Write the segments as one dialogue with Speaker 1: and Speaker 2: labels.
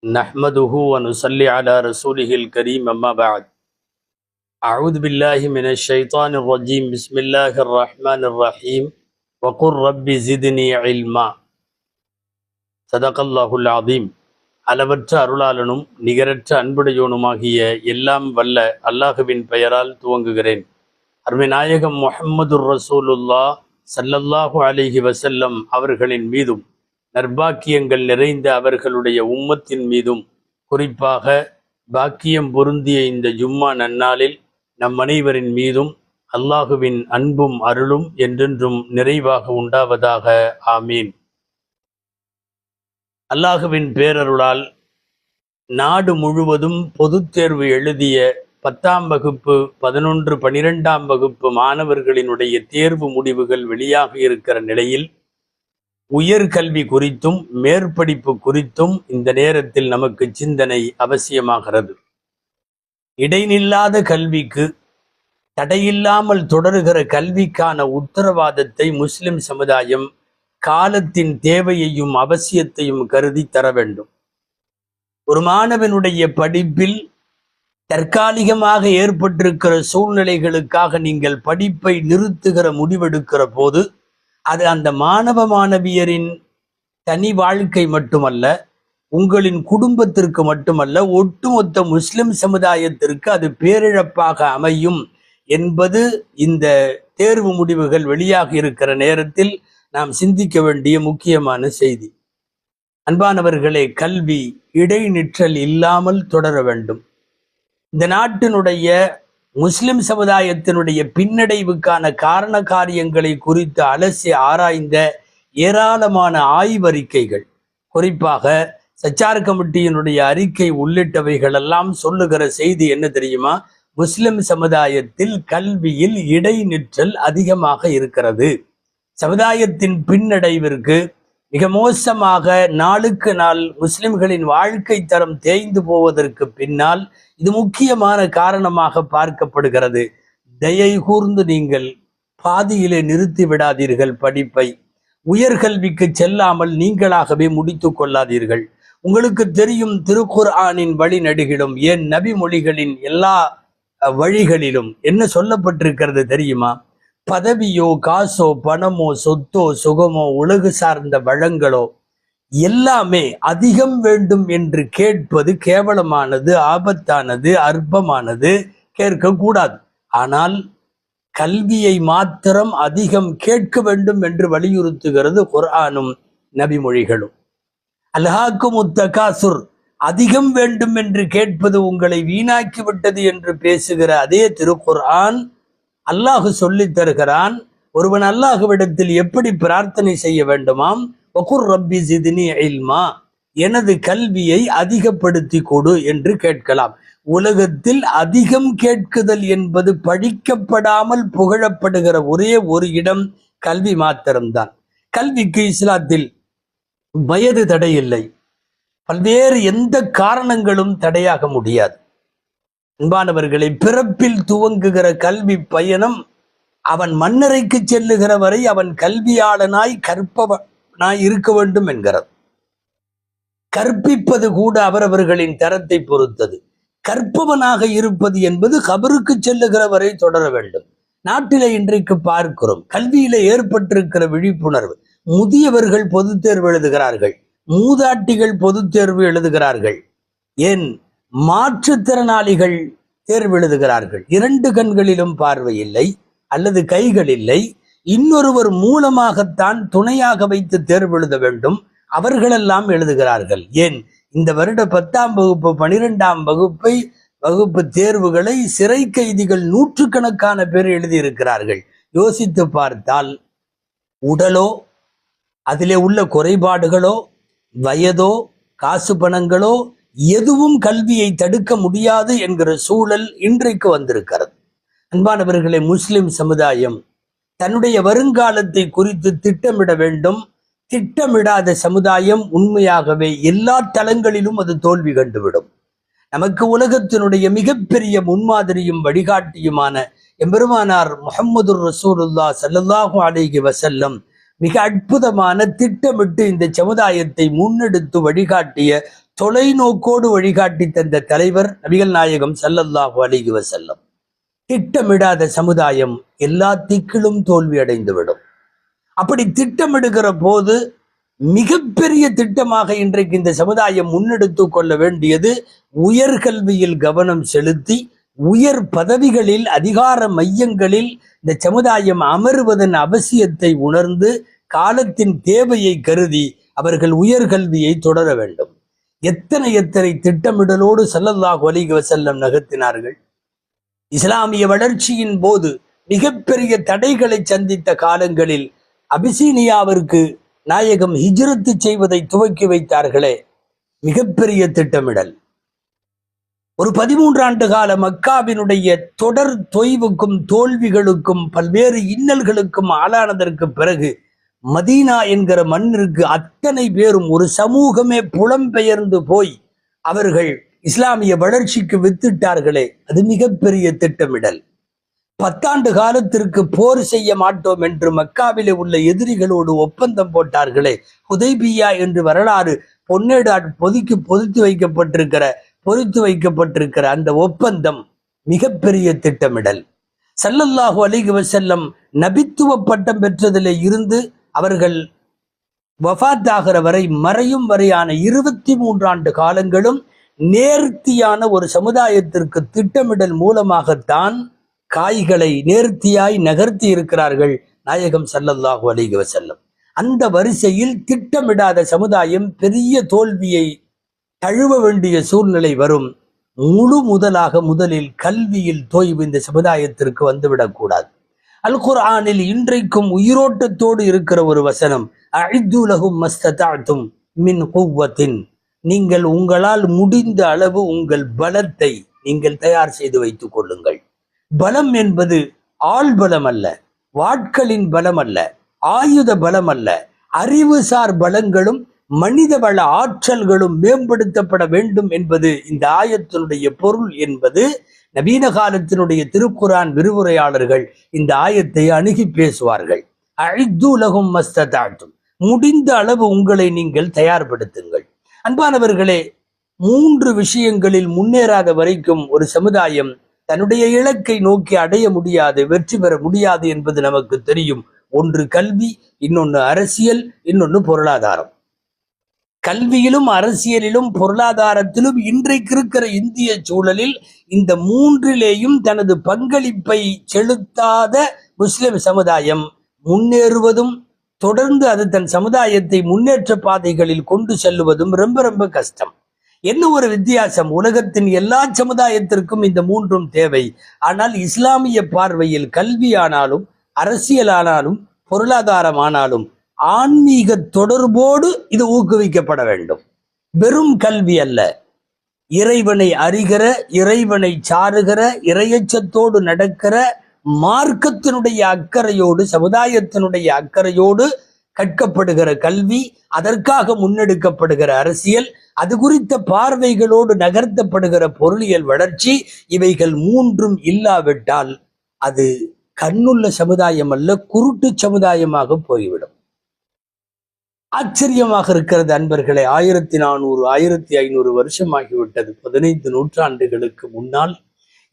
Speaker 1: نحمده ونصلي على رسوله الكريم أما بعد أعوذ بالله من الشيطان الرجيم بسم الله الرحمن الرحيم وقل رب زدني علما صدق الله العظيم. அளவற்ற அருளாளனும் நிகரற்ற அன்புடையோனுமாகிய எல்லாம் வல்ல அல்லாஹுவின் பெயரால் துவங்குகிறேன். அருமை நாயகம் முஹம்மதுர் ரசூலுல்லாஹ் ஸல்லல்லாஹு அலைஹி வஸல்லம் அவர்களின் மீதும் நற்பாக்கியங்கள் நிறைந்த அவர்களுடைய உம்மத்தின் மீதும் குறிப்பாக பாக்கியம் பொருந்திய இந்த ஜும்மா நன்னாளில் நம் அனைவரின் மீதும் அல்லாஹுவின் அன்பும் அருளும் என்றென்றும் நிறைவாக உண்டாவதாக. ஆமீன். அல்லாஹுவின் பேரருளால் நாடு முழுவதும் பொதுத் தேர்வு எழுதிய 10ஆம் வகுப்பு 11 12ஆம் வகுப்பு மாணவர்களினுடைய தேர்வு முடிவுகள் வெளியாக இருக்கிற நிலையில் உயர்கல்வி குறித்தும் மேற்படிப்பு குறித்தும் இந்த நேரத்தில் நமக்கு சிந்தனை அவசியமாகிறது. இடைநில்லாத கல்விக்கு, தடையில்லாமல் தொடருகிற கல்விக்கான உத்தரவாதத்தை முஸ்லிம் சமுதாயம் காலத்தின் தேவையையும் அவசியத்தையும் கருதி தர வேண்டும். ஒரு மாணவனுடைய படிப்பில் தற்காலிகமாக ஏற்பட்டிருக்கிற சூழ்நிலைகளுக்காக நீங்கள் படிப்பை நிறுத்துகிற முடிவெடுக்கிற போது அது அந்த மாணவ மாணவியரின் தனி வாழ்க்கை மட்டுமல்ல, உங்களின் குடும்பத்திற்கு மட்டுமல்ல, ஒட்டுமொத்த முஸ்லிம் சமுதாயத்திற்கு அது பேரிழப்பாக அமையும் என்பது இந்த தேர்வு முடிவுகள் வெளியாக இருக்கிற நேரத்தில் நாம் சிந்திக்க வேண்டிய முக்கியமான செய்தி. அன்பானவர்களே, கல்வி இடைநிற்றல் இல்லாமல் தொடர வேண்டும். இந்த நாட்டினுடைய முஸ்லிம் சமுதாயத்தினுடைய பின்னடைவுக்கான காரண காரியங்களை குறித்து அலசி ஆராய்ந்த ஏராளமான ஆய்வறிக்கைகள், குறிப்பாக சச்சார் கமிட்டியினுடைய அறிக்கை உள்ளிட்டவைகளெல்லாம் சொல்லுகிற செய்தி என்ன தெரியுமா? முஸ்லிம் சமுதாயத்தில் கல்வியில் இடைநிற்றல் அதிகமாக இருக்கிறது. சமுதாயத்தின் பின்னடைவிற்கு மிக மோசமாக நாளுக்கு நாள் முஸ்லிம்களின் வாழ்க்கை தரம் தேய்ந்து போவதற்கு பின்னால் இது முக்கியமான காரணமாக பார்க்கப்படுகிறது. தயை கூர்ந்து நீங்கள் பாதியிலே நிறுத்தி விடாதீர்கள். படிப்பை உயர்கல்விக்கு செல்லாமல் நீங்களாகவே முடித்து கொள்ளாதீர்கள். உங்களுக்கு தெரியும், திருக்குர்ஆனின் வழி நடுகிலும் ஏன் நபி மொழிகளின் எல்லா வழிகளிலும் என்ன சொல்லப்பட்டிருக்கிறது தெரியுமா? பதவியோ காசோ பணமோ சொத்தோ சுகமோ உலகு சார்ந்த வளங்களோ எல்லாமே அதிகம் வேண்டும் என்று கேட்பது கேவலமானது, ஆபத்தானது, அற்பமானது, கேட்கக்கூடாது. ஆனால் கல்வியை மாத்திரம் அதிகம் கேட்க வேண்டும் என்று வலியுறுத்துகிறது குர்ஆனும் நபிமொழிகளும். அல்ஹாக்கும் தகாசுர், அதிகம் வேண்டும் என்று கேட்பது உங்களை வீணாக்கி விட்டது என்று பேசுகிற அதே திருக்குர்ஆன் அல்லாஹு சொல்லித் தருகிறான், ஒருவன் அல்லாஹுவிடத்தில் எப்படி பிரார்த்தனை செய்ய வேண்டுமாம்? வகுர் ரப்பி ஜித்னி இல்மா, எனது கல்வியை அதிகப்படுத்தி கொடு என்று கேட்கலாம். உலகத்தில் அதிகம் கேட்குதல் என்பது படிக்கப்படாமல் புகழப்படுகிற ஒரே ஒரு இடம் கல்வி மாத்திரம்தான். கல்விக்கு இஸ்லாத்தில் வயது தடையில்லை. பல்வேறு எந்த காரணங்களும் தடையாக முடியாது. அன்பானவர்களை, பிறப்பில் துவங்குகிற கல்வி பயணம் அவன் மன்னரைக்கு செல்லுகிற வரை அவன் கல்வியாளனாய் கற்பவனாய் இருக்க வேண்டும் என்கிறது. கற்பிப்பது கூட அவரவர்களின் தரத்தை பொறுத்தது. கற்பவனாக இருப்பது என்பது கபருக்கு செல்லுகிற வரை தொடர வேண்டும். நாட்டிலே இன்றைக்கு பார்க்கிறோம், கல்வியில ஏற்பட்டிருக்கிற விழிப்புணர்வு. முதியவர்கள் பொது தேர்வு எழுதுகிறார்கள், மூதாட்டிகள் பொது தேர்வு எழுதுகிறார்கள், ஏன் மாற்றுத்திறனாளிகள் தேர்வு எழுதுகிறார்கள். 2 கண்களிலும் பார்வை இல்லை அல்லது கைகள் இல்லை, இன்னொருவர் மூலமாகத்தான் துணையாக வைத்து தேர்வு எழுத வேண்டும். அவர்களெல்லாம் எழுதுகிறார்கள். ஏன் இந்த வருட 10ஆம் வகுப்பு 12ஆம் வகுப்பு தேர்வுகளை சிறை கைதிகள் நூற்றுக்கணக்கான பேர் எழுதியிருக்கிறார்கள். யோசித்து பார்த்தால் உடலோ, அதிலே உள்ள குறைபாடுகளோ, வயதோ, காசு பணங்களோ எதுவும் கல்வியை தடுக்க முடியாது என்கிற சூழல் இன்றைக்கு வந்திருக்கிறது. அன்பானவர்களே, முஸ்லிம் சமுதாயம் தன்னுடைய வருங்காலத்தை குறித்து திட்டமிட வேண்டும். திட்டமிடாத சமுதாயம் உண்மையாகவே எல்லா தளங்களிலும் அது தோல்வி கண்டுவிடும். நமக்கு உலகத்தினுடைய மிகப்பெரிய முன்மாதிரியும் வழிகாட்டியுமான எம்பெருமானார் முஹம்மதுர் ரசூலுல்லாஹ் ஸல்லல்லாஹு அலைஹி வஸல்லம் மிக அற்புதமான திட்டமிட்டு இந்த சமுதாயத்தை முன்னெடுத்து வழிகாட்டிய தொலைநோக்கோடு வழிகாட்டி தந்த தலைவர் நபிகள் நாயகம் ஸல்லல்லாஹு அலைஹி வஸல்லம். திட்டமிடாத சமுதாயம் எல்லா திக்கிலும் தோல்வி அடைந்துவிடும். அப்படி திட்டமிடுகிற போது மிகப்பெரிய திட்டமாக இன்றைக்கு இந்த சமுதாயம் முன்னெடுத்து கொள்ள வேண்டியது உயர்கல்வியில் கவனம் செலுத்தி உயர் பதவிகளில் அதிகார மையங்களில் இந்த சமுதாயம் அமர்வதன் அவசியத்தை உணர்ந்து காலத்தின் தேவையை கருதி அவர்கள் உயர்கல்வியை தொடர வேண்டும். எத்தனை திட்டமிடலோடு ஸல்லல்லாஹு அலைஹி வஸல்லம் நகர்த்தினார்கள். இஸ்லாமிய வளர்ச்சியின் போது மிகப்பெரிய தடைகளை சந்தித்த காலங்களில் அபிசீனியாவிற்கு நாயகம் ஹிஜ்ரத்து செய்வதை துவக்கி வைத்தார்களே, மிகப்பெரிய திட்டமிடல். ஒரு 13 ஆண்டு கால மக்காவினுடைய தொடர் தொய்வுக்கும் தோல்விகளுக்கும் பல்வேறு இன்னல்களுக்கும் ஆளானதற்கு பிறகு மதீனா என்கிற மண்ணிற்கு அத்தனை பேரும் ஒரு சமூகமே புலம்பெயர்ந்து போய் அவர்கள் இஸ்லாமிய வளர்ச்சிக்கு வித்திட்டார்களே, அது மிகப்பெரிய திட்டமிடல். 10 ஆண்டு காலத்திற்கு போர் செய்ய மாட்டோம் என்று மக்காவிலே உள்ள எதிரிகளோடு ஒப்பந்தம் போட்டார்களே, ஹுதைபியா என்று வரலாறு பொன்னேடு பொதித்து வைக்கப்பட்டிருக்கிற அந்த ஒப்பந்தம் மிகப்பெரிய திட்டமிடல். ஸல்லல்லாஹு அலைஹி வஸல்லம் நபித்துவ பட்டம் பெற்றதிலே இருந்து அவர்கள் வஃபாத் ஆகிற வரை மறையும் வரையான 23 ஆண்டு காலங்களும் நேர்த்தியான ஒரு சமுதாயத்திற்கு திட்டமிடல் மூலமாகத்தான் காய்களை நேர்த்தியாய் நகர்த்தி இருக்கிறார்கள் நாயகம் ஸல்லல்லாஹு அலைஹி வஸல்லம். அந்த வரிசையில் திட்டமிடாத சமுதாயம் பெரிய தோல்வியை தழுவ வேண்டிய சூழ்நிலை வரும். முதலில் கல்வியில் தொய்வு இந்த சமுதாயத்திற்கு வந்துவிடக்கூடாது. அல் குர்ஆனில் இன்றைக்கும் உயிரோட்டத்தோடு இருக்கிற ஒரு வசனம், அஇது லஹும் மஸ்ததஅதும் மின் குவ்வத்தின், நீங்கள் உங்களால் முடிந்த அளவு உங்கள் பலத்தை நீங்கள் தயார் செய்து வைத்துக் கொள்ளுங்கள். பலம் என்பது ஆள் பலம் அல்ல, வாட்களின் பலம் அல்ல, ஆயுத பலம் அல்ல, அறிவுசார் பலங்களும் மனித வள ஆற்றல்களும் மேம்படுத்தப்பட வேண்டும் என்பது இந்த ஆயத்தினுடைய பொருள் என்பது நவீன காலத்தினுடைய திருக்குர்ஆன் விரிவுரையாளர்கள் இந்த ஆயத்தை அணுகி பேசுவார்கள். அஇது லஹும் மஸ்ததஅதும், முடிந்த அளவு உங்களை நீங்கள் தயார்படுத்துங்கள். அன்பானவர்களே, 3 விஷயங்களில் முன்னேறாத வரைக்கும் ஒரு சமுதாயம் தன்னுடைய இலக்கை நோக்கி அடைய முடியாது, வெற்றி பெற முடியாது என்பது நமக்கு தெரியும். ஒன்று கல்வி, இன்னொன்று அரசியல், இன்னொன்று பொருளாதாரம். கல்வியிலும் அரசியலிலும் பொருளாதாரத்திலும் இன்றைக்கு இருக்கிற இந்திய சூழலில் இந்த 3லேயும் தனது பங்களிப்பை செலுத்தாத முஸ்லிம் சமுதாயம் முன்னேறுவதும் தொடர்ந்து அது தன் சமுதாயத்தை முன்னேற்ற பாதைகளில் கொண்டு செல்லுவதும் ரொம்ப ரொம்ப கஷ்டம். என்ன ஒரு வித்தியாசம், உலகத்தின் எல்லா சமுதாயத்திற்கும் இந்த 3ம் தேவை. ஆனால் இஸ்லாமிய பார்வையில் கல்வியானாலும் அரசியலானாலும் பொருளாதாரமானாலும் ஆன்மீக தொடர்போடு இது ஊக்குவிக்கப்பட வேண்டும். வெறும் கல்வி அல்ல, இறைவனை அறிகிற, இறைவனை சாருகிற, இறையச்சத்தோடு நடக்கிற, மார்க்கத்தினுடைய அக்கறையோடு சமுதாயத்தினுடைய அக்கறையோடு கற்கப்படுகிற கல்வி, அதற்காக முன்னெடுக்கப்படுகிற அரசியல், அது குறித்த பார்வைகளோடு நகர்த்தப்படுகிற பொருளியல் வளர்ச்சி, இவைகள் 3ம் இல்லாவிட்டால் அது கண்ணுள்ள சமுதாயம் அல்ல, குருட்டு சமுதாயமாக போய்விடும். ஆச்சரியமாக இருக்கிறது அன்பர்களே, 1400 1500 வருஷமாகிவிட்டது. 15 நூற்றாண்டுகளுக்கு முன்னால்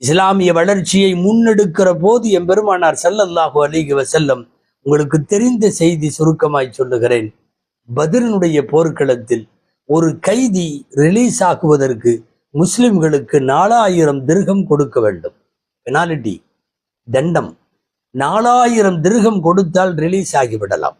Speaker 1: இஸ்லாமிய வளர்ச்சியை முன்னெடுக்கிற போது எம்பெருமானார் ஸல்லல்லாஹு அலைஹி வஸல்லம், உங்களுக்கு தெரிந்த செய்தி சுருக்கமாய் சொல்லுகிறேன். பத்ரினுடைய போர்க்களத்தில் ஒரு கைதி ரிலீஸ் ஆக்குவதற்கு முஸ்லிம்களுக்கு 4000 திர்ஹம் கொடுக்க வேண்டும். பெனாலிட்டி, தண்டம். 4000 திர்ஹம் கொடுத்தால் ரிலீஸ் ஆகிவிடலாம்.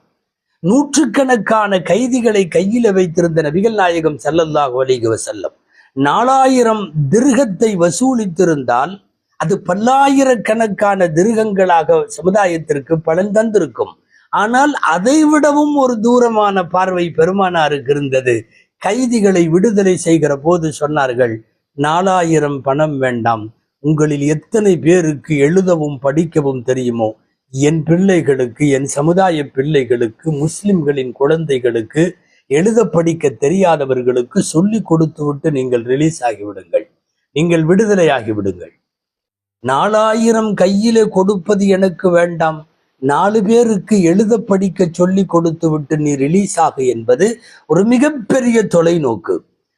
Speaker 1: நூற்றுக்கணக்கான கைதிகளை கையில வைத்திருந்த நபிகள் நாயகம் ஸல்லல்லாஹு அலைஹி வஸல்லம் 4000 திர்ஹத்தை வசூலித்திருந்தால் அது பல்லாயிரக்கணக்கான திர்ஹங்களாக சமுதாயத்திற்கு பலன் தந்திருக்கும். ஆனால் அதை விடவும் ஒரு தூரமான பார்வை பெருமானாருக்கு இருந்தது. கைதிகளை விடுதலை செய்கிற போது சொன்னார்கள், 4000 பணம் வேண்டாம், உங்களில் எத்தனை பேருக்கு எழுதவும் படிக்கவும் தெரியுமோ என் பிள்ளைகளுக்கு, என் சமுதாய பிள்ளைகளுக்கு, முஸ்லிம்களின் குழந்தைகளுக்கு, எழுத படிக்க தெரியாதவர்களுக்கு சொல்லி கொடுத்து விட்டு நீங்கள் ரிலீஸ் ஆகிவிடுங்கள், நீங்கள் விடுதலை ஆகிவிடுங்கள். 4000 கையிலே கொடுப்பது எனக்கு வேண்டாம், 4 பேருக்கு எழுத படிக்க சொல்லி கொடுத்து விட்டு நீ ரிலீஸ் ஆகு என்பது ஒரு மிகப்பெரிய தொலைநோக்கு.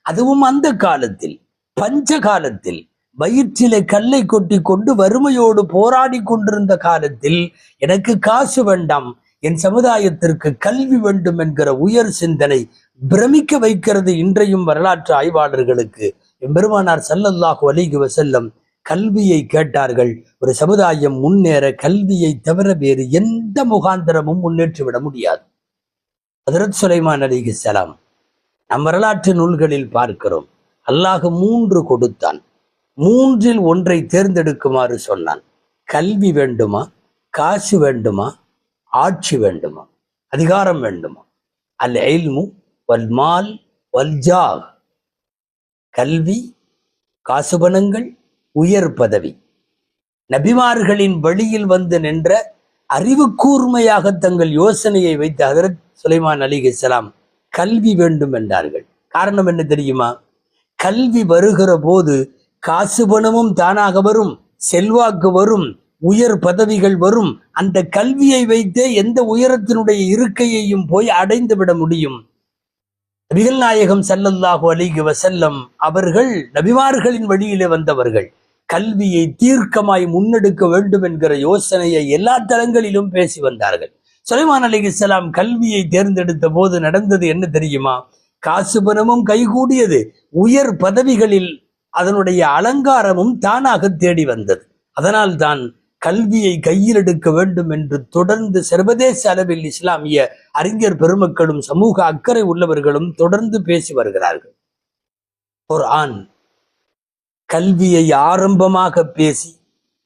Speaker 1: அதுவும் அந்த காலத்தில், பஞ்ச காலத்தில், வயிற்றிலே கல்லை கொட்டி கொண்டு வறுமையோடு போராடி கொண்டிருந்த காலத்தில் எனக்கு காசு வேண்டாம், என் சமுதாயத்திற்கு கல்வி வேண்டும் என்கிற உயர் சிந்தனை பிரமிக்க வைக்கிறது இன்றையும் வரலாற்று ஆய்வாளர்களுக்கு. எம்பெருமானார் ஸல்லல்லாஹு அலைஹி வஸல்லம் கல்வியை கேட்டார்கள். ஒரு சமுதாயம் முன்னேற கல்வியை தவிர வேறு எந்த முகாந்திரமும் முன்னேற்றிவிட முடியாது. ஹஜ்ரத் சுலைமான் அலைஹிஸ்ஸலாம் நம் வரலாற்று நூல்களில் பார்க்கிறோம். அல்லாஹ் 3 கொடுத்தான். 3இல் ஒன்றை தேர்ந்தெடுக்குமாறு சொன்னான். கல்வி வேண்டுமா, காசு வேண்டுமா, ஆட்சி வேண்டுமா, அதிகாரம் வேண்டுமா? அல் இல்மு வல் மால் வல் ஜாஹ். கல்வி, காசு பணங்கள், உயர் பதவி. நபிமார்களின் வழியில் வந்து நின்ற அறிவு கூர்மையாக தங்கள் யோசனையை வைத்த ஹஜ்ரத் சுலைமான் அலைஹிஸ்ஸலாம் கல்வி வேண்டும் என்றார்கள். காரணம் என்ன தெரியுமா? கல்வி வருகிற போது காசு பணமும் தானாக வரும், செல்வாக்கு வரும், உயர் பதவிகள் வரும். அந்த கல்வியை வைத்தே எந்த உயரத்தினுடைய இருக்கையையும் போய் அடைந்து விட முடியும். நபிகள் நாயகம் ஸல்லல்லாஹு அலைஹி வஸல்லம் அவர்கள் நபிமார்களின் வழியிலே வந்தவர்கள். கல்வியை தீர்க்கமாய் முன்னெடுக்க வேண்டும் என்கிற யோசனையை எல்லா தளங்களிலும் பேசி வந்தார்கள். சுலைமான் அலைஹிஸ்ஸலாம் கல்வியை தேர்ந்தெடுத்த போது நடந்தது என்ன தெரியுமா? காசு பணமும் கைகூடியது, உயர் பதவிகளில் அதனுடைய அலங்காரமும் தானாக தேடி வந்தது. அதனால் தான் கல்வியை கையில் எடுக்க வேண்டும் என்று தொடர்ந்து சர்வதேச அளவில் இஸ்லாமிய அறிஞர் பெருமக்களும் சமூக அக்கறை உள்ளவர்களும் தொடர்ந்து பேசி வருகிறார்கள். குர்ஆன் கல்வியை ஆரம்பமாக பேசி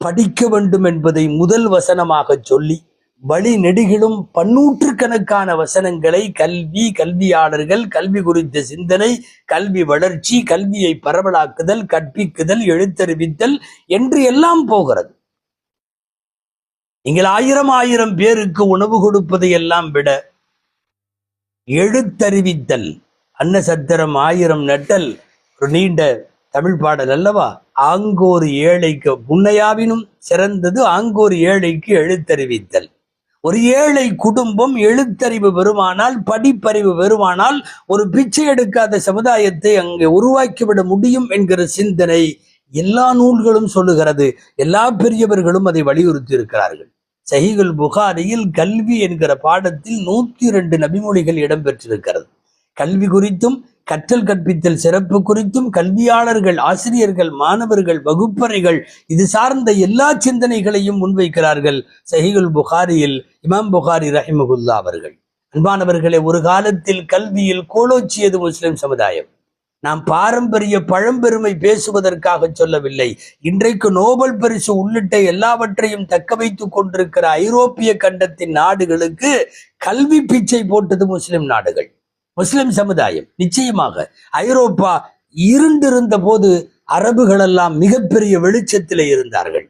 Speaker 1: படிக்க வேண்டும் என்பதை முதல் வசனமாக சொல்லி வழி நெடுகிலும் 100கணக்கான வசனங்களை கல்வி, கல்வியாளர்கள், கல்வி குறித்த சிந்தனை, கல்வி வளர்ச்சி, கல்வியை பரவலாக்குதல், கற்பிக்குதல், எழுத்தறிவித்தல் என்று எல்லாம் போகிறது. நீங்கள் 1000 பேருக்கு உணவு கொடுப்பதை எல்லாம் விட எழுத்தறிவித்தல், அன்னசத்திரம் 1000 நட்டல் ஒரு நீண்ட தமிழ் பாடல் அல்லவா? ஆங்கோர் ஏழைக்கு புன்னையாவினும் சிறந்தது ஆங்கோர் ஏழைக்கு எழுத்தறிவித்தல். ஒரு ஏழை குடும்பம் எழுத்தறிவு பெறுமானால், படிப்பறிவு பெறுமானால் ஒரு பிச்சை எடுக்காத சமுதாயத்தை அங்கே உருவாக்கிவிட முடியும் என்கிற சிந்தனை எல்லா நூல்களும் சொல்லுகிறது. எல்லா பெரியவர்களும் அதை வலியுறுத்தி இருக்கிறார்கள். சஹீஹுல் புகாரியில் கல்வி என்கிற பாடத்தில் 102 நபிமொழிகள் இடம்பெற்றிருக்கிறது. கல்வி குறித்தும் கற்றல் கற்பித்தல் சிறப்பு குறித்தும் கல்வியாளர்கள், ஆசிரியர்கள், மாணவர்கள், வகுப்பறைகள் இது சார்ந்த எல்லா சிந்தனைகளையும் முன்வைக்கிறார்கள் சஹீஹுல் புகாரியில் இமாம் புகாரி ரஹிமஹுல்லா அவர்கள். அன்பானவர்களே, ஒரு காலத்தில் கல்வியில் கோலோச்சியது முஸ்லிம் சமுதாயம். நாம் பாரம்பரிய பழம்பெருமை பேசுவதற்காக சொல்லவில்லை. இன்றைக்கு நோபல் பரிசு உள்ளிட்ட எல்லாவற்றையும் தக்க வைத்துக் கொண்டிருக்கிற ஐரோப்பிய கண்டத்தின் நாடுகளுக்கு கல்வி பிச்சை போட்டது முஸ்லிம் நாடுகள், முஸ்லிம் சமுதாயம். நிச்சயமாக ஐரோப்பா இருண்டிருந்த போது அரபுகள் எல்லாம் மிகப்பெரிய வெளிச்சத்திலே இருந்தார்கள்.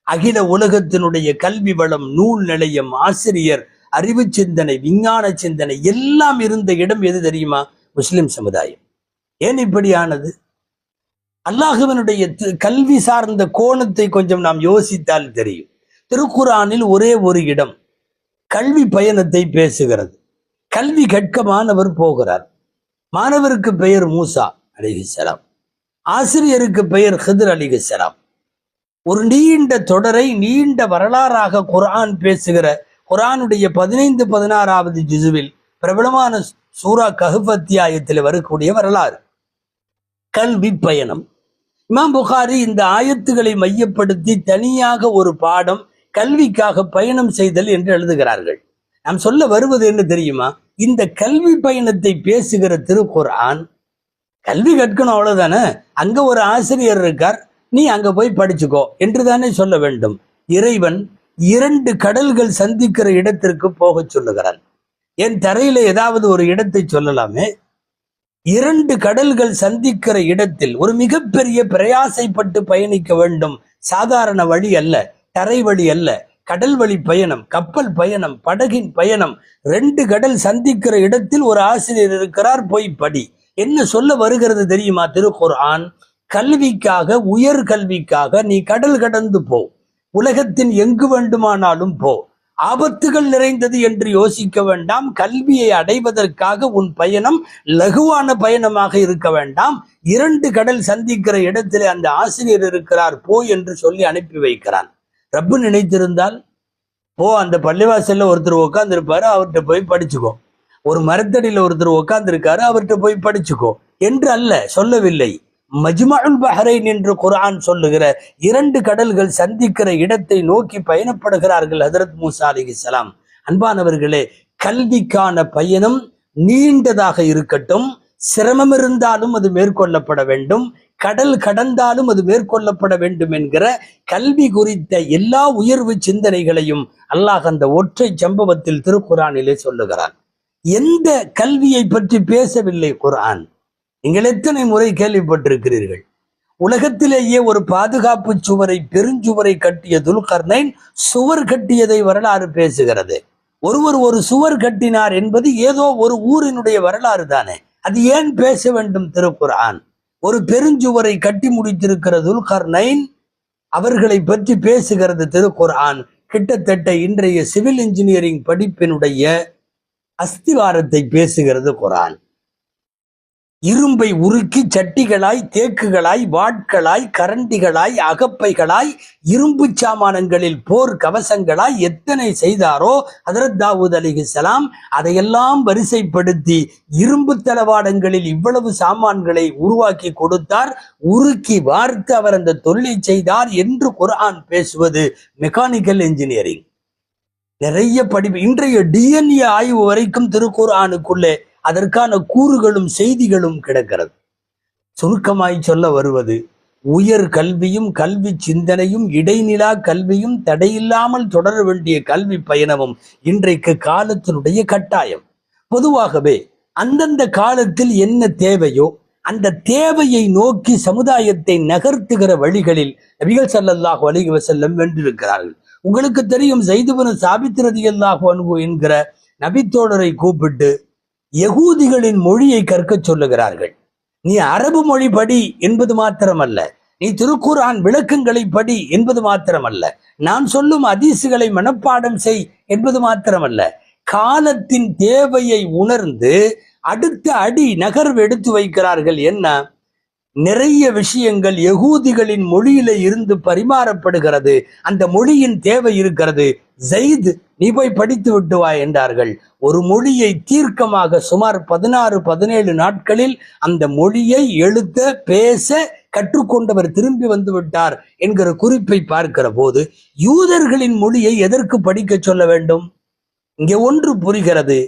Speaker 1: அகில உலகத்தினுடைய கல்வி வளம், நூல் நிலையம், ஆசிரியர், அறிவு சிந்தனை, விஞ்ஞான சிந்தனை எல்லாம் இருந்த இடம் எது தெரியுமா? முஸ்லிம் சமுதாயம். ஏன் இப்படியானது? அல்லாஹ்வினுடைய கல்வி சார்ந்த கோணத்தை கொஞ்சம் நாம் யோசித்தால் தெரியும். திருக்குர்ஆனில் ஒரே ஒரு இடம் கல்வி பயணத்தை பேசுகிறது. கல்வி கற்க மாணவர் போகிறார். மாணவருக்கு பெயர் மூசா அலைஹிஸ்ஸலாம், ஆசிரியருக்கு பெயர் ஹித்ர் அலைஹிஸ்ஸலாம். ஒரு நீண்ட தொடரை நீண்ட வரலாறாக குர்ஆன் பேசுகிற குர்ஆனுடைய 15, 16வது ஜுசுவில் பிரபலமான சூரா கஹ்ஃப் அத்தியாயத்தில் வரக்கூடிய வரலாறு கல்வி பயணம். இமாம் புகாரி இந்த ஆயத்துக்களை மையப்படுத்தி தனியாக ஒரு பாடம் கல்விக்காக பயணம் செய்தல் என்று எழுதுகிறார்கள். நாம் சொல்ல வருவது என்ன தெரியுமா? இந்த கல்வி பயணத்தை பேசுகிற திருக்குர்ஆன் கல்வி கற்கணும் அவ்வளவுதானே, அங்க ஒரு ஆசிரியர் இருக்கார், நீ அங்க போய் படிச்சுக்கோ என்று தானே சொல்ல வேண்டும். இறைவன் 2 கடல்கள் சந்திக்கிற இடத்திற்கு போக சொல்லுகிறான். என் தரையில ஏதாவது ஒரு இடத்தை சொல்லலாமே. 2 கடல்கள் சந்திக்கிற இடத்தில் ஒரு மிகப்பெரிய பிரயாசைப்பட்டு பயணிக்க வேண்டும். சாதாரண வழி அல்ல, தரை வழி அல்ல, கடல் வழி பயணம், கப்பல் பயணம், படகின் பயணம். 2 கடல் சந்திக்கிற இடத்தில் ஒரு ஆசிரியர் இருக்கிறார், போய் படி. என்ன சொல்ல வருகிறது தெரியுமா திருக்குர்ஆன்? கல்விக்காக, உயர் கல்விக்காக நீ கடல் கடந்து போ, உலகத்தின் எங்கு வேண்டுமானாலும் போ. ஆபத்துகள் நிறைந்தது என்று யோசிக்க வேண்டாம். கல்வியை அடைவதற்காக உன் பயணம் லகுவான பயணமாக இருக்க வேண்டாம். 2 கடல் சந்திக்கிற இடத்திலே அந்த ஆசிரியர் இருக்கிறார், போ என்று சொல்லி அனுப்பி வைக்கிறான். ரப்பு நினைத்திருந்தால், போ, அந்த பள்ளிவாசல்ல ஒருத்தர் உட்கார்ந்து இருப்பாரு, அவர்கிட்ட போய் படிச்சுக்கோ. ஒரு மரத்தடியில ஒருத்தர் உட்கார்ந்து இருக்காரு, அவர்கிட்ட போய் படிச்சுக்கோ என்று அல்ல சொல்லவில்லை. மஜ்மஉல் பஹ்ரைன் என்று குர்ஆன் சொல்லுகிற 2 கடல்கள் சந்திக்கிற இடத்தை நோக்கி பயணப்படுகிறார்கள் ஹஜ்ரத் மூசா அலைஹிஸ்ஸலாம். அன்பானவர்களே, கல்விக்கான பயணம் நீண்டதாக இருக்கட்டும், சிரமம் இருந்தாலும் அது மேற்கொள்ளப்பட வேண்டும், கடல் கடந்தாலும் அது மேற்கொள்ளப்பட வேண்டும் என்கிற கல்வி குறித்த எல்லா உயர்வு சிந்தனைகளையும் அல்லாஹ் அந்த ஒற்றை சம்பவத்தில் திருக்குர்ஆனிலே சொல்லுகிறான். எந்த கல்வியை பற்றி பேசவில்லை குர்ஆன்? நீங்கள் எத்தனை முறை கேள்விப்பட்டிருக்கிறீர்கள்? உலகத்திலேயே ஒரு பாதுகாப்பு சுவரை, பெருஞ்சுவரை கட்டிய துல்கர்னைன் சுவர் கட்டியதை வரலாறு பேசுகிறது. ஒருவர் ஒரு சுவர் கட்டினார் என்பது ஏதோ ஒரு ஊரினுடைய வரலாறு தானே, அது ஏன் பேச வேண்டும் திருக்குர்ஆன்? ஒரு பெருஞ்சுவரை கட்டி முடித்திருக்கிற துல்கர்னைன் அவர்களை பற்றி பேசுகிறது திருக்குர்ஆன். கிட்டத்தட்ட இன்றைய சிவில் இன்ஜினியரிங் படிப்பினுடைய அஸ்திவாரத்தை பேசுகிறது குர்ஆன். இரும்பை உருக்கி சட்டிகளாய், தேக்குகளாய், வாட்களாய், கரண்டிகளாய், அகப்பைகளாய், இரும்பு சாமானங்களில் போர் கவசங்களாய் எத்தனை செய்தாரோ ஹஜ்ரத் தாவூத் அலைஹிஸ்ஸலாம் அதையெல்லாம் வரிசைப்படுத்தி இரும்பு தளவாடங்களில் இவ்வளவு சாமான்களை உருவாக்கி கொடுத்தார், உருக்கி வார்த்து அவர் அந்த தொழிலை செய்தார் என்று குர்ஆன் பேசுவது மெக்கானிக்கல் இன்ஜினியரிங். நிறைய படிப்பு, இன்றைய டிஎன்ஏ ஆய்வு வரைக்கும் திருக்குர்ஆனுக்குள்ளே அதற்கான கூறுகளும் செய்திகளும் கிடக்கிறது. சுருக்கமாய் சொல்ல வருவது, உயர் கல்வியும் கல்வி சிந்தனையும் இடைநிலா கல்வியும் தடையில்லாமல் தொடர வேண்டிய கல்வி பயணமும் இன்றைக்கு காலத்தினுடைய கட்டாயம். பொதுவாகவே அந்தந்த காலத்தில் என்ன தேவையோ அந்த தேவையை நோக்கி சமுதாயத்தை நகர்த்துகிற வழிகளில் நபிகள் ஸல்லல்லாஹு அலைஹி வஸல்லம் வென்றிருக்கிறார்கள். உங்களுக்கு தெரியும், ஸைத் இப்னு ஸாபித் ரலியல்லாஹு அன்ஹு என்கிற நபித்தோழரை கூப்பிட்டு யகூதிகளின் மொழியை கற்க சொல்லுகிறார்கள். நீ அரபு மொழி படி என்பது மாத்திரமல்ல, நீ திருக்குர்ஆன் விளக்கங்களை படி என்பது மாத்திரமல்ல, நான் சொல்லும் ஹதீஸுகளை மனப்பாடம் செய் என்பது மாத்திரமல்ல, காலத்தின் தேவையை உணர்ந்து அடுத்த அடி நகர்வு எடுத்து வைக்கிறார்கள். என்ன? நிறைய விஷயங்கள் யகூதிகளின் மொழியில இருந்து பரிமாறப்படுகிறது, அந்த மொழியின் தேவை இருக்கிறது. ஸைத், நீ போய் படித்து விட்டு வா என்றார்கள். ஒரு மொழியை தீர்க்கமாக சுமார் 16-17 நாட்களில் அந்த மொழியை எழுத பேச கற்றுக்கொண்டவர் திரும்பி வந்து விட்டார் என்கிற குறிப்பை பார்க்கிற போது யூதர்களின் மொழியை எதற்கு படிக்க சொல்ல வேண்டும்? இங்கே ஒன்று புரிகிறது,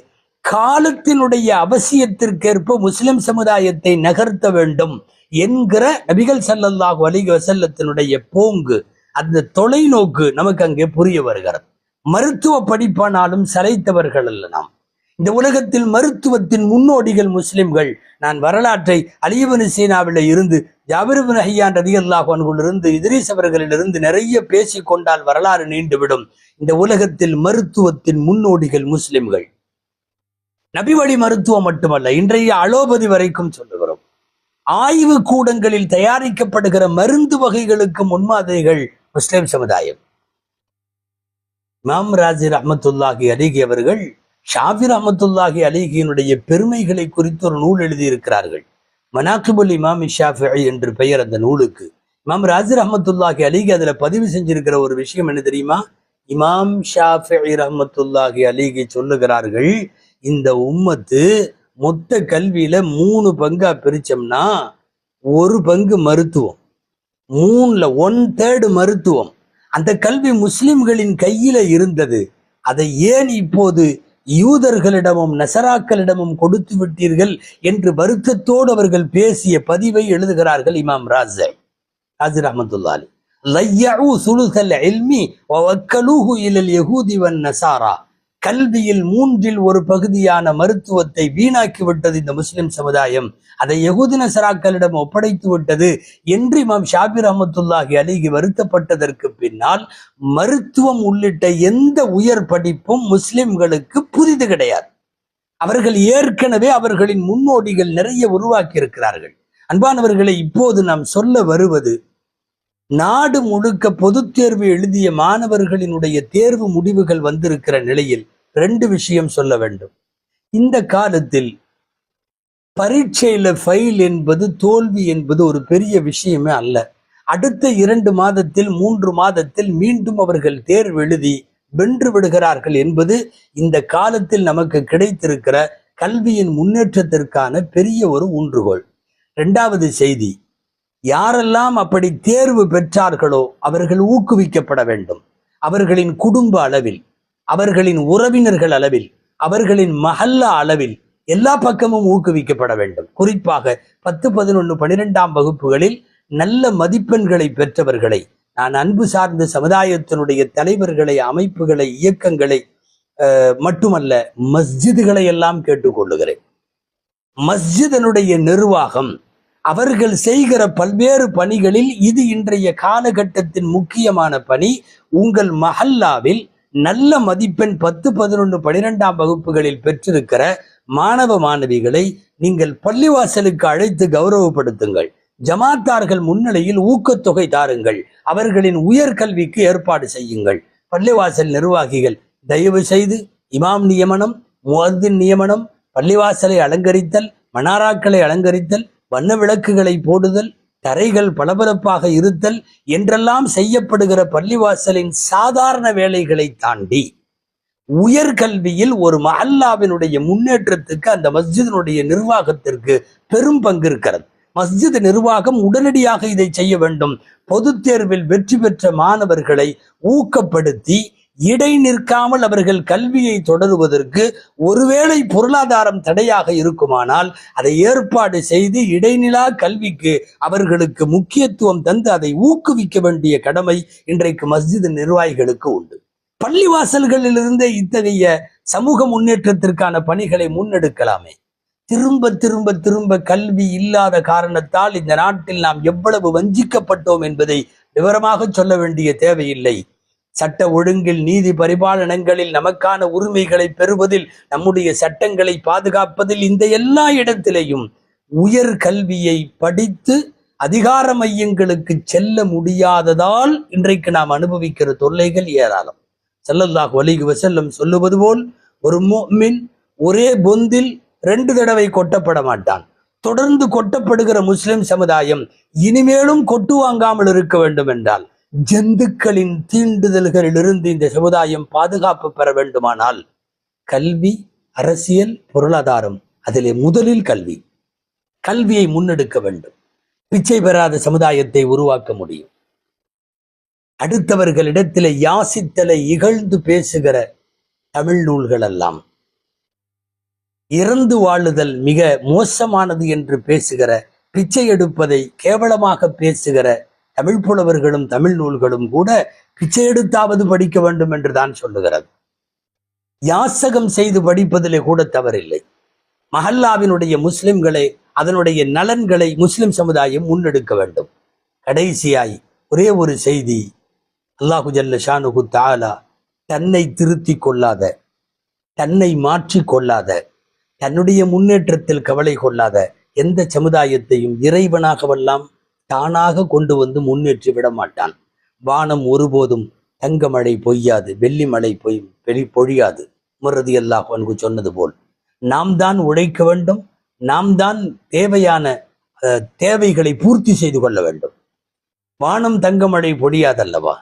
Speaker 1: காலத்தினுடைய அவசியத்திற்கேற்ப முஸ்லிம் சமுதாயத்தை நகர்த்த வேண்டும் என்கிற நபிகள் ஸல்லல்லாஹு அலைஹி வஸல்லத்தினுடைய போங்கு, அந்த தொலைநோக்கு நமக்கு அங்கே புரிய வருகிறது. மருத்துவ படிப்பானாலும் சளைத்தவர்கள் அல்ல நாம். இந்த உலகத்தில் மருத்துவத்தின் முன்னோடிகள் முஸ்லிம்கள். நான் வரலாற்றை அலி இப்னு சீனாவில இருந்து, ஜாபிர் இப்னு ஹையான் ரலியல்லாஹு அன்ஹுவிலிருந்து, இத்ரீஸ் அவர்களிலிருந்து நிறைய பேசிக் கொண்டால் வரலாறு நீண்டுவிடும். இந்த உலகத்தில் மருத்துவத்தின் முன்னோடிகள் முஸ்லிம்கள். நபி வழி மருத்துவம் மட்டுமல்ல, இன்றைய அலோபதி வரைக்கும் சொல்லுகிறோம். ஆய்வு கூடங்களில் தயாரிக்கப்படுகிற மருந்து வகைகளுக்கு முன்மாதிரிகள் முஸ்லிம் சமுதாயம். இமாம் ராஜி ரஹ்மத்துல்லாஹி அலைஹி அவர்கள் ஷாஃபி ரஹ்மத்துல்லாஹி அலைஹியினுடைய பெருமைகளை குறித்து ஒரு நூல் எழுதியிருக்கிறார்கள். மனாகிபுல் இமாம் ஷாஃபிஈ என்று பெயர் அந்த நூலுக்கு. இமாம் ராஜி ரஹ்மத்துல்லாஹி அலைஹி அதுல பதிவு செஞ்சிருக்கிற ஒரு விஷயம் என்ன தெரியுமா? இமாம் ஷாஃபிஈ ரஹ்மத்துல்லாஹி அலைஹி சொல்லுகிறார்கள், இந்த உம்மத்து மொத்த கல்வியில 3 பங்கா பிரிச்சோம்னா 1 பங்கு மருத்துவம், 3ல 1/3 மருத்துவம். அந்த கல்வி முஸ்லிம்களின் கையில இருந்தது. அதை ஏன் இப்போது யூதர்களிடமும் நசராக்களிடமும் கொடுத்து விட்டீர்கள் என்று வருத்தத்தோடு அவர்கள் பேசிய பதிவை எழுதுகிறார்கள் இமாம் ராஜி ரஹ்மத்துல்லாஹி லையஉ சுலுஸல் இல்மி வவக்கலூஹு இலல் யஹூதி வன் நஸாரா. கல்வியில் 3ல் 1 பகுதியான மருத்துவத்தை வீணாக்கி விட்டது இந்த முஸ்லிம் சமுதாயம், அதை யஹூதி நஸராக்களிடம் ஒப்படைத்து விட்டது என்று இமாம் ஷாஃபி ரஹ்மத்துல்லாஹி அலைஹி வருத்தப்பட்டதற்கு பின்னால் மருத்துவம் உள்ளிட்ட எந்த உயர் படிப்பும் முஸ்லிம்களுக்கு புதிது கிடையாது. அவர்கள் ஏற்கனவே அவர்களின் முன்னோடிகள் நிறைய உருவாக்கி இருக்கிறார்கள். அன்பானவர்களை, இப்போது நாம் சொல்ல வருவது, நாடு முழுக்க பொதுத் தேர்வு எழுதிய மாணவர்களினுடைய தேர்வு முடிவுகள் வந்திருக்கிற நிலையில் 2 விஷயம் சொல்ல வேண்டும். இந்த காலத்தில் பரீட்சையில ஃபெயில் என்பது, தோல்வி என்பது ஒரு பெரிய விஷயமே அல்ல. அடுத்த 2 மாதத்தில் 3 மாதத்தில் மீண்டும் அவர்கள் தேர்வு எழுதி வென்று விடுகிறார்கள் என்பது இந்த காலத்தில் நமக்கு கிடைத்திருக்கிற கல்வியின் முன்னேற்றத்திற்கான பெரிய ஒரு ஊன்றுகோல். 2வது செய்தி, யாரெல்லாம் அப்படி தேர்வு பெற்றார்களோ அவர்கள் ஊக்குவிக்கப்பட வேண்டும். அவர்களின் குடும்ப அளவில், அவர்களின் உறவினர்கள் அளவில், அவர்களின் மஹல்லா அளவில் எல்லா பக்கமும் ஊக்குவிக்கப்பட வேண்டும். குறிப்பாக 10, 11, 12ஆம் வகுப்புகளில் நல்ல மதிப்பெண்களை பெற்றவர்களை, நான் அன்பு சார்ந்த சமுதாயத்தினுடைய தலைவர்களை, அமைப்புகளை, இயக்கங்களை மட்டுமல்ல, மஸ்ஜிதுகளை எல்லாம் கேட்டுக்கொள்ளுகிறேன். மஸ்ஜிதனுடைய நிர்வாகம் அவர்கள் செய்கிற பல்வேறு பணிகளில் இது இன்றைய காலகட்டத்தின் முக்கியமான பணி. உங்கள் மஹல்லாவில் நல்ல மதிப்பெண் 10, 11, 12ஆம் வகுப்புகளில் பெற்றிருக்கிற மாணவ மாணவிகளை நீங்கள் பள்ளிவாசலுக்கு அழைத்து கௌரவப்படுத்துங்கள். ஜமாத்தார்கள் முன்னிலையில் ஊக்கத்தொகை தாருங்கள். அவர்களின் உயர்கல்விக்கு ஏற்பாடு செய்யுங்கள். பள்ளிவாசல் நிர்வாகிகள் தயவு செய்து இமாம் நியமனம், முஅத்தின் நியமனம், பள்ளிவாசலை அலங்கரித்தல், மனாராக்களை அலங்கரித்தல், வண்ண விளக்குகளை போடுதல், தரைகள் பளபளப்பாக இருத்தல் என்றெல்லாம் செய்யப்படுகிற பள்ளிவாசலின் சாதாரண வேலைகளை தாண்டி உயர்கல்வியில் ஒரு மஹல்லாவினுடைய முன்னேற்றத்துக்கு அந்த மஸ்ஜிதினுடைய நிர்வாகத்திற்கு பெரும் பங்கு இருக்கிறது. மஸ்ஜித் நிர்வாகம் உடனடியாக இதை செய்ய வேண்டும். பொது தேர்வில் வெற்றி பெற்ற மாணவர்களை ஊக்கப்படுத்தி இடை நிற்காமல் அவர்கள் கல்வியை தொடருவதற்கு ஒருவேளை பொருளாதாரம் தடையாக இருக்குமானால் அதை ஏற்பாடு செய்து இடைநிலா கல்விக்கு அவர்களுக்கு முக்கியத்துவம் தந்து அதை ஊக்குவிக்க வேண்டிய கடமை இன்றைக்கு மஸ்ஜித் நிர்வாகிகளுக்கு உண்டு. பள்ளிவாசல்களிலிருந்து இத்தகைய சமூக முன்னேற்றத்திற்கான பணிகளை முன்னெடுக்கலாமே. திரும்ப திரும்ப திரும்ப கல்வி இல்லாத காரணத்தால் இந்த நாட்டில் நாம் எவ்வளவு வஞ்சிக்கப்பட்டோம் என்பதை விவரமாக சொல்ல வேண்டிய தேவையில்லை. சட்ட ஒழுங்கில், நீதி பரிபாலனங்களில், நமக்கான உரிமைகளை பெறுவதில், நம்முடைய சட்டங்களை பாதுகாப்பதில், இந்த எல்லா இடத்திலேயும் உயர் கல்வியை படித்து அதிகார மையங்களுக்கு செல்ல முடியாததால் இன்றைக்கு நாம் அனுபவிக்கிற தொல்லைகள் ஏராளம். ஸல்லல்லாஹு அலைஹி வஸல்லம் சொல்லுவது போல், ஒரு முஃமின் ஒரே பொந்தில் 2 தடவை கொட்டப்பட மாட்டான். தொடர்ந்து கொட்டப்படுகிற முஸ்லிம் சமுதாயம் இனிமேலும் கொட்டு வாங்காமல் இருக்க வேண்டும் என்றால், ஜந்துக்களின் தீண்டுதல்களிலிருந்து இந்த சமுதாயம் பாதுகாப்பு பெற வேண்டுமானால் கல்வி, அரசியல், பொருளாதாரம், அதிலே முதலில் கல்வியை முன்னெடுக்க வேண்டும். பிச்சை பெறாத சமுதாயத்தை உருவாக்க முடியும். அடுத்தவர்களிடத்திலே யாசித்தலை இகழ்ந்து பேசுகிற தமிழ் நூல்கள் எல்லாம், இறந்து வாழுதல் மிக மோசமானது என்று பேசுகிற, பிச்சை எடுப்பதை கேவலமாக பேசுகிற தமிழ் புலவர்களும் தமிழ் நூல்களும் கூட பிச்சை எடுத்தாவது படிக்க வேண்டும் என்று தான் சொல்லுகிறது. யாசகம் செய்து படிப்பதிலே கூட தவறில்லை. மஹல்லாவினுடைய முஸ்லிம்களை, அதனுடைய நலன்களை முஸ்லிம் சமுதாயம் முன்னெடுக்க வேண்டும். கடைசியாய் ஒரே ஒரு செய்தி, அல்லாஹு ஜல்ல ஷானுஹு தஆலா தன்னை திருத்தி கொள்ளாத, தன்னை மாற்றி கொள்ளாத, தன்னுடைய முன்னேற்றத்தில் கவலை கொள்ளாத எந்த சமுதாயத்தையும் இறைவனாகவெல்லாம் தானாக கொண்டு வந்து முன்னேற்றி விட மாட்டான். வானம் ஒருபோதும் தங்க மழை பொய்யாது, வெள்ளி மழை பொழியாது. உமர் ரலியல்லாஹு அன்ஹு சொன்னது போல் நாம் தான் உழைக்க வேண்டும், நாம் தான் தேவையான தேவைகளை பூர்த்தி செய்து கொள்ள வேண்டும். வானம் தங்க மழை பொழியாதல்லவா?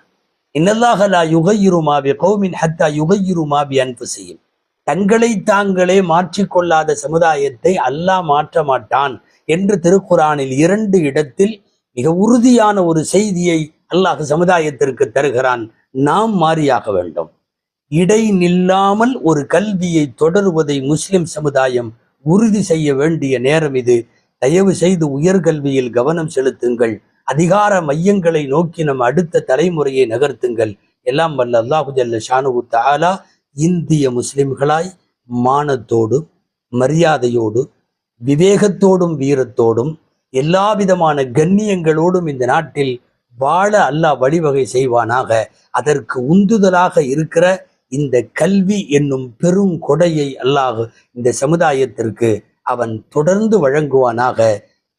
Speaker 1: இன்னல்லாஹ லா யுகையிரு மா பிகௌமின் ஹத்தா யுகையிரு மா பிஅன்ஃபுஸிஹிம். தங்களை தாங்களே மாற்றிக்கொள்ளாத சமுதாயத்தை அல்லாஹ் மாற்ற மாட்டான் என்று திருக்குரானில் 2 இடத்தில் மிக உறுதியான ஒரு செய்தியை அல்லாஹ் சமுதாயத்திற்கு தருகிறான். நாம் மாறியாக வேண்டும். இடை நில்லாமல் ஒரு கல்வியை தொடருவதை முஸ்லிம் சமுதாயம் உறுதி செய்ய வேண்டிய நேரம் இது. தயவு செய்து உயர்கல்வியில் கவனம் செலுத்துங்கள். அதிகார மையங்களை நோக்கி நம் அடுத்த தலைமுறையை நகர்த்துங்கள். எல்லாம் வல்ல அல்லாஹு ஜல்ல ஷானுஹு தஆலா இந்திய முஸ்லிம்களாய் மானத்தோடு, மரியாதையோடு, விவேகத்தோடும், வீரத்தோடும், எல்லா விதமான கண்ணியங்களோடும் இந்த நாட்டில் வாழ அல்லாஹ் வழிவகை செய்வானாக. அதற்கு உந்துதலாக இருக்கிற இந்த கல்வி என்னும் பெரும் கொடையை அல்லாஹ் இந்த சமுதாயத்திற்கு அவன் தொடர்ந்து வழங்குவானாக.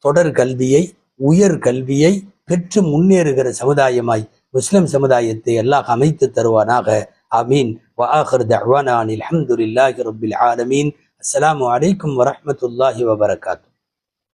Speaker 1: தொடர் கல்வியை, உயர் கல்வியை பெற்று முன்னேறுகிற சமுதாயமாய் முஸ்லிம் சமுதாயத்தை அல்லாஹ் அமைத்து தருவானாக. ஆமீன். வஆகிரு தஅவானா அனில் ஹம்துலில்லாஹி ரப்பில் ஆலமீன். அஸ்ஸலாமு அலைக்கும் வரஹ்மத்துல்லாஹி வபரகாத்துஹு.